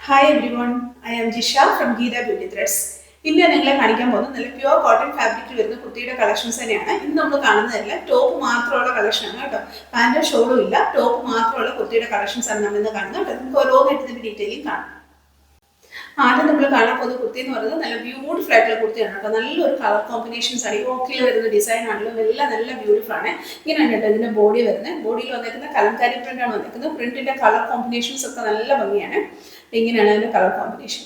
Hi everyone, I am Jisha from Geeta Beauty Threads. In the next class, pure cotton fabric collections. In the top master collection. Pant show top master collections. Detailing. ആദ്യം നമ്മൾ കാണാൻ പോകുന്ന കുർത്തി എന്ന് പറയുന്നത് നല്ല beautiful ആയിട്ടുള്ള കുർത്തിയാണ് കേട്ടോ. നല്ലൊരു കളർ കോമ്പിനേഷൻസ് ആണ്. യോക്കിൽ വരുന്ന ഡിസൈൻ ആണല്ലോ, എല്ലാം നല്ല ബ്യൂട്ടിഫുൾ ആണ്. ഇങ്ങനെയാണ് കേട്ടോ ഇതിന്റെ ബോഡി വരുന്നത്. ബോഡിയിൽ വന്നിരിക്കുന്ന കലംകാരി പ്രിന്റ് ആണ് വന്നിരിക്കുന്നത്. പ്രിന്റിന്റെ കളർ കോമ്പിനേഷൻസ് ഒക്കെ നല്ല ഭംഗിയാണ്. ഇങ്ങനെയാണ് അതിന്റെ കളർ കോമ്പിനേഷൻ.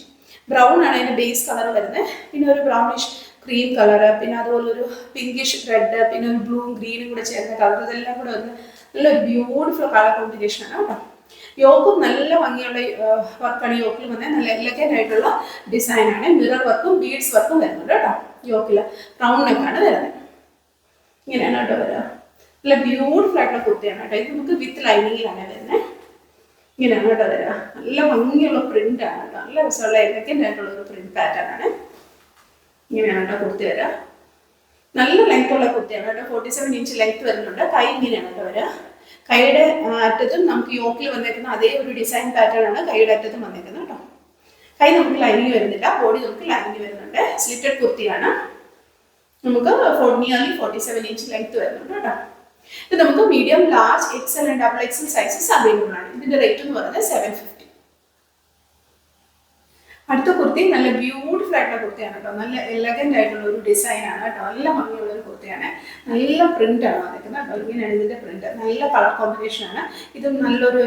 ബ്രൗൺ ആണ് അതിന്റെ ബേസ് കളർ വരുന്നത്. പിന്നെ ഒരു ബ്രൗണിഷ് ക്രീം കളർ, പിന്നെ അതുപോലെ ഒരു പിങ്കിഷ് റെഡ്, പിന്നെ ഒരു ബ്ലൂവും ഗ്രീനും കൂടെ ചേർന്ന കളർ, ഇതെല്ലാം കൂടെ വന്ന് നല്ലൊരു ബ്യൂട്ടിഫുൾ കളർ കോമ്പിനേഷൻ ആണ് കേട്ടോ. യോക്കും നല്ല ഭംഗിയുള്ള വർക്കാണ്. യോക്കിൽ വന്നാൽ നല്ല എലഗന്റ് ആയിട്ടുള്ള ഡിസൈൻ ആണ്. മിറർ വർക്കും ബീഡ്സ് വർക്കും വരുന്നുണ്ട് കേട്ടോ. യോക്കിൽ റൗണ്ട് നെക്കാണ് വരുന്നത്. ഇങ്ങനെയാണ് കേട്ടോ വരിക. നല്ല ബ്യൂട്ടിഫുൾ ആയിട്ടുള്ള കുർത്തിയാണ് കേട്ടോ. ഇത് നമുക്ക് വിത്ത് ലൈനിങ്ങിലാണ് വരുന്നത്. ഇങ്ങനെയാണ് കേട്ടോ വരിക. നല്ല ഭംഗിയുള്ള പ്രിന്റ് ആണ് കേട്ടോ. നല്ല രസമുള്ള എലഗന്റ് ആയിട്ടുള്ള ഒരു പ്രിന്റ് പാറ്റേൺ ആണ്. ഇങ്ങനെയാണ് കേട്ടോ കുർത്തി വരിക. നല്ല ലെങ്ത് ഉള്ള കുർത്തിയാണ് കേട്ടോ. 47 ഇഞ്ച് ലെങ്ത് വരുന്നുണ്ട്. കൈ ഇങ്ങനെയാണ് കേട്ടോ വരിക. കൈയുടെ അറ്റത്തും നമുക്ക് യോക്കിൽ വന്നേക്കുന്ന അതേ ഒരു ഡിസൈൻ പാറ്റേൺ ആണ് കൈയുടെ അറ്റത്തും വന്നേക്കുന്നത് കേട്ടോ. കൈ നമുക്ക് ലൈനിങ് വരുന്നില്ല, ബോഡി നമുക്ക് ലൈനിങ് വരുന്നുണ്ട്. സ്ലിറ്റഡ് കുർത്തിയാണ്. നമുക്ക് നിയർലി 47 ഇഞ്ച് ലെങ്ത് വരുന്നുണ്ട് കേട്ടോ. ഇത് നമുക്ക് medium, large, Excel and double XL sizes available ആണ്. ഇതിന്റെ റേറ്റ് എന്ന് പറയുന്നത് 750. അടുത്ത കുർത്തി നല്ല ബ്യൂട്ടിഫുൾ ആയിട്ടുള്ള കുർത്തിയാണ് കേട്ടോ. നല്ല എലഗന്റ് ആയിട്ടുള്ള ഒരു ഡിസൈൻ ആണ് കേട്ടോ. നല്ല ഭംഗിയുള്ള ഒരു കുർത്തിയാണ്. നല്ല പ്രിന്റ് ആണ് വന്നിരിക്കുന്നത് കേട്ടോ. ഇങ്ങനെയാണ് ഇതിന്റെ പ്രിന്റ്. നല്ല കളർ കോമ്പിനേഷൻ ആണ്. ഇത് നല്ലൊരു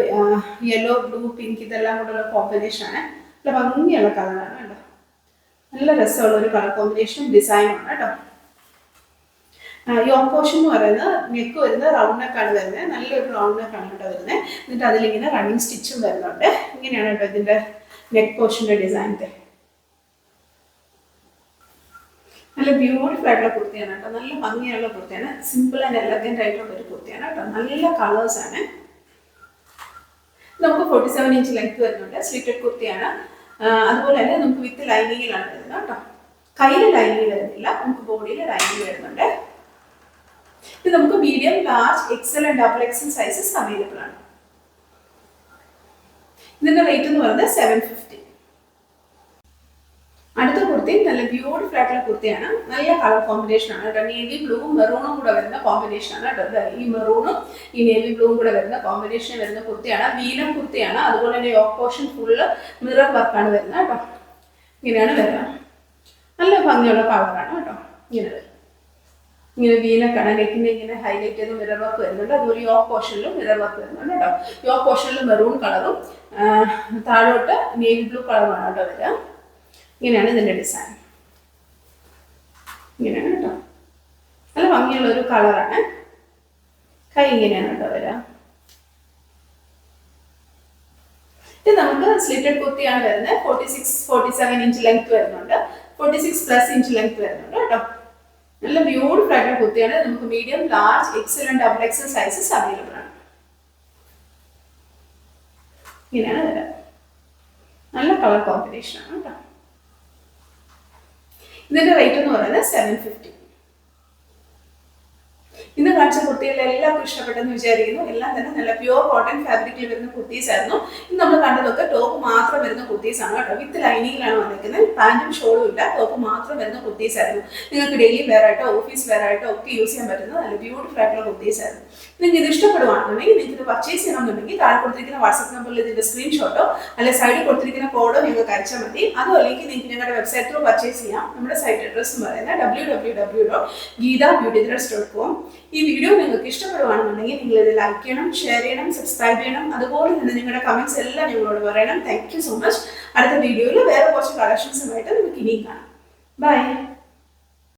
യെല്ലോ, ബ്ലൂ, പിങ്ക് ഇതെല്ലാം കൂടെ ഉള്ള കോമ്പിനേഷൻ ആണ്. നല്ല ഭംഗിയുള്ള കളറാണ് കേട്ടോ. നല്ല രസമുള്ള ഒരു കളർ കോമ്പിനേഷനും ഡിസൈനും ആണ് കേട്ടോ. യോക്ക് പോർഷൻ എന്ന് പറയുന്നത് നെക്ക് വരുന്നത് റൗണ്ട് നെക്കാണ് വരുന്നത്. നല്ലൊരു റൗണ്ട് നെക്കാണ് കേട്ടോ വരുന്നത്. എന്നിട്ട് അതിലിങ്ങനെ റണ്ണിങ് സ്റ്റിച്ചും വരുന്നുണ്ട്. ഇങ്ങനെയാണ് കേട്ടോ ഇതിന്റെ നെക്ക് പോർഷന്റെ ഡിസൈൻ്റെ. നല്ല ബ്യൂട്ടിഫുൾ ആയിട്ടുള്ള കുർത്തിയാണ് കേട്ടോ. നല്ല ഭംഗിയുള്ള കുർത്തിയാണ്. സിമ്പിൾ ആൻഡ് എലഗന്റ് ആയിട്ടുള്ള ഒരു കുർത്തിയാണ് കേട്ടോ. നല്ല കളേഴ്സ് ആണ്. നമുക്ക് 47 ഇഞ്ച് ലെങ്ത് വരുന്നുണ്ട്. സ്ലിറ്റഡ് കുർത്തിയാണ്. അതുപോലെ തന്നെ നമുക്ക് വിത്ത് ലൈനിങ്ങിലാണ് വരുന്നത് കേട്ടോ. കയ്യിൽ ലൈനിങ് വരുന്നില്ല, നമുക്ക് ബോഡിയിൽ ലൈനിങ് വരുന്നുണ്ട്. ഇത് നമുക്ക് medium, large, Excel and double XL sizes available ആണ്. ഇതിന്റെ റേറ്റ് എന്ന് പറയുന്നത് 750. അടുത്ത കുർത്തി നല്ല ബ്യൂട്ടിഫുൾ ആയിട്ടുള്ള കുർത്തിയാണ്. നല്ല കളർ കോമ്പിനേഷൻ ആണ് കേട്ടോ. നേവി ബ്ലൂവും മെറൂണും കൂടെ വരുന്ന കോമ്പിനേഷൻ ആണ് കേട്ടോ. ഈ മെറൂണും ഈ നേവി ബ്ലൂവും കൂടെ വരുന്ന കോമ്പിനേഷൻ വരുന്ന കുർത്തിയാണ്. വീനം കുർത്തിയാണ്. അതുപോലെ തന്നെ യോക്ക് പോർഷൻ ഫുള്ള് മിറർ വർക്കാണ് വരുന്നത് കേട്ടോ. ഇങ്ങനെയാണ് വരുന്നത്. നല്ല ഭംഗിയുള്ള കളറാണ് കേട്ടോ. ഇങ്ങനെ വരും. ഇങ്ങനെ വീനക്കാണ്. നെക്കിന്റെ ഇങ്ങനെ ഹൈലൈറ്റ് ചെയ്ത് മിറർ വർക്ക് വരുന്നുണ്ട്. അതുപോലെ യോക്ക് പോർഷനിലും മിറർ വർക്ക് വരുന്നുണ്ട് കേട്ടോ. യോക്ക് പോർഷനിൽ മെറൂൺ കളറും താഴോട്ട് നേവി ബ്ലൂ കളറുമാണ് കേട്ടോ വരിക. ഇങ്ങനെയാണ് ഇതിന്റെ ഡിസൈൻ. ഇങ്ങനെയാണ് കേട്ടോ. നല്ല ഭംഗിയുള്ള ഒരു കളറാണ്. കൈ ഇങ്ങനെയാണ് കേട്ടോ വരിക. ഇത് നമുക്ക് സ്ലിറ്റഡ് കുർത്തിയാണ് വരുന്നത്. 47 ഇഞ്ച് ലെങ്ത് വരുന്നുണ്ട്. 46+ ഇഞ്ച് ലെങ്ത് വരുന്നുണ്ട് കേട്ടോ. നല്ല ബ്യൂട്ടിഫുൾ ആയിട്ടുള്ള കുർത്തിയാണ്. നമുക്ക് medium, large, Excel and double XL sizes available ആണ്. ഇങ്ങനെയാണ് വരിക. നല്ല കളർ കോമ്പിനേഷൻ ആണ് കേട്ടോ. ഇതിന്റെ റേറ്റ് എന്ന് പറയുന്നത് 750. ഇന്ന് കാണിച്ച കുർത്തികളിൽ എല്ലാവർക്കും ഇഷ്ടപ്പെട്ടെന്ന് വിചാരിക്കുന്നു. എല്ലാം തന്നെ നല്ല പ്യുവർ കോട്ടൺ ഫാബ്രിക്കിൽ വരുന്ന കുർത്തീസ് ആയിരുന്നു. ഇന്ന് നമ്മൾ കണ്ടതൊക്കെ ടോപ്പ് മാത്രം വരുന്ന കുർത്തീസ് ആണ് കേട്ടോ. വിത്ത് ലൈനിങ്ങിലാണ് വന്നിരിക്കുന്നത്. പാന്റും ഷോളും ഇല്ല, ടോപ്പ് മാത്രം വരുന്ന കുർത്തീസ് ആയിരുന്നു. നിങ്ങൾക്ക് ഡെയിലി വെയർ ആയിട്ടോ ഓഫീസ് വെയർ ആയിട്ടോ ഒക്കെ യൂസ് ചെയ്യാൻ പറ്റുന്ന നല്ല ബ്യൂട്ടിഫുൾ ആയിട്ടുള്ള കുർത്തീസ് ആയിരുന്നു. നിങ്ങൾക്ക് ഇത് ഇഷ്ടപ്പെടുവാണെന്നുണ്ടെങ്കിൽ നിങ്ങൾക്ക് ഇത് പർച്ചേസ് ചെയ്യണമെന്നുണ്ടെങ്കിൽ താഴെ കൊടുത്തിരിക്കുന്ന വാട്സ്ആപ്പ് നമ്പറിൽ ഇതിന്റെ സ്ക്രീൻഷോട്ടോ അല്ലെങ്കിൽ സൈഡിൽ കൊടുത്തിരിക്കുന്ന കോഡോ നിങ്ങൾക്ക് അയച്ചാൽ മതി. അതോ അല്ലെങ്കിൽ നിങ്ങൾക്ക് ഞങ്ങളുടെ വെബ്സൈറ്റ് ത്രൂ പർച്ചേസ് ചെയ്യാം. നമ്മുടെ സൈറ്റ് അഡ്രസ് എന്ന് പറയുന്നത് www.geetabeautythreads.com. ഈ വീഡിയോ നിങ്ങൾക്ക് ഇഷ്ടപ്പെടുവാണെന്നുണ്ടെങ്കിൽ നിങ്ങൾ ഇത് ലൈക്ക് ചെയ്യണം, ഷെയർ ചെയ്യണം, സബ്സ്ക്രൈബ് ചെയ്യണം. അതുപോലെ തന്നെ നിങ്ങളുടെ കമന്റ്സ് എല്ലാം ഞങ്ങളോട് പറയണം. Thank you so much. അടുത്ത വീഡിയോയിൽ വേറെ കുറച്ച് കളക്ഷൻസുമായിട്ട് നമുക്ക് ഇനിയും കാണാം. ബൈ.